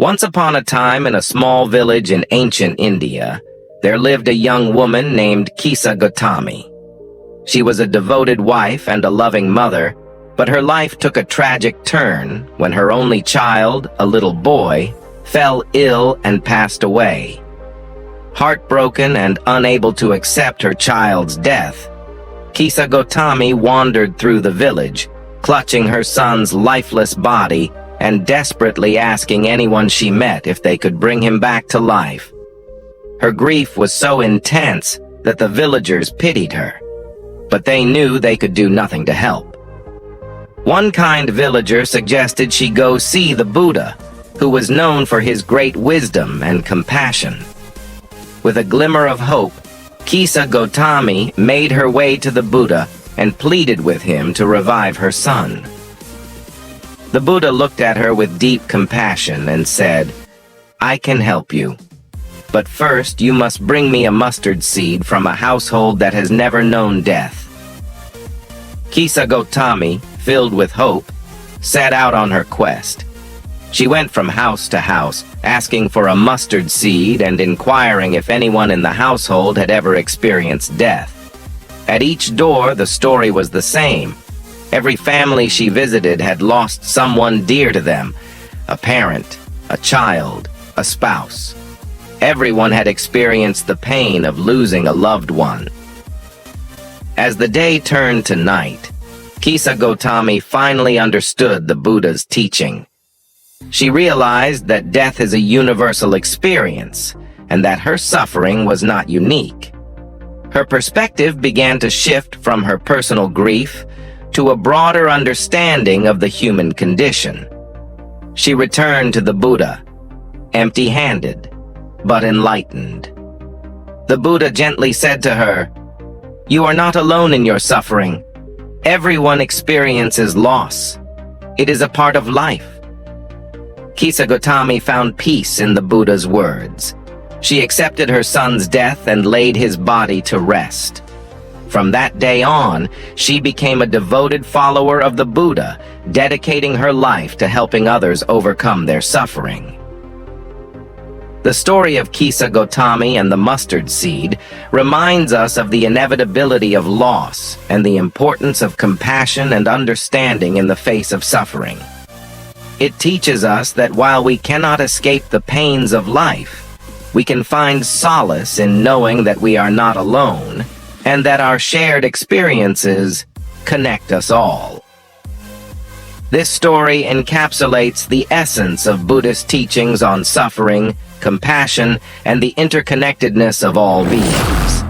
Once upon a time in a small village in ancient India, there lived a young woman named Kisa Gotami. She was a devoted wife and a loving mother, but her life took a tragic turn when her only child, a little boy, fell ill and passed away. Heartbroken and unable to accept her child's death, Kisa Gotami wandered through the village, clutching her son's lifeless body and desperately asking anyone she met if they could bring him back to life. Her grief was so intense that the villagers pitied her, but they knew they could do nothing to help. One kind villager suggested she go see the Buddha, who was known for his great wisdom and compassion. With a glimmer of hope, Kisa Gotami made her way to the Buddha and pleaded with him to revive her son. The Buddha looked at her with deep compassion and said, "I can help you. But first you must bring me a mustard seed from a household that has never known death." Kisa Gotami, filled with hope, set out on her quest. She went from house to house, asking for a mustard seed and inquiring if anyone in the household had ever experienced death. At each door, the story was the same. Every family she visited had lost someone dear to them, a parent, a child, a spouse. Everyone had experienced the pain of losing a loved one. As the day turned to night, Kisa Gotami finally understood the Buddha's teaching. She realized that death is a universal experience, and that her suffering was not unique. Her perspective began to shift from her personal grief to a broader understanding of the human condition. She returned to the Buddha, empty-handed, but enlightened. The Buddha gently said to her, "You are not alone in your suffering. Everyone experiences loss. It is a part of life." Kisa Gotami found peace in the Buddha's words. She accepted her son's death and laid his body to rest. From that day on, she became a devoted follower of the Buddha, dedicating her life to helping others overcome their suffering. The story of Kisa Gotami and the mustard seed reminds us of the inevitability of loss and the importance of compassion and understanding in the face of suffering. It teaches us that while we cannot escape the pains of life, we can find solace in knowing that we are not alone and that our shared experiences connect us all. This story encapsulates the essence of Buddhist teachings on suffering, compassion, and the interconnectedness of all beings.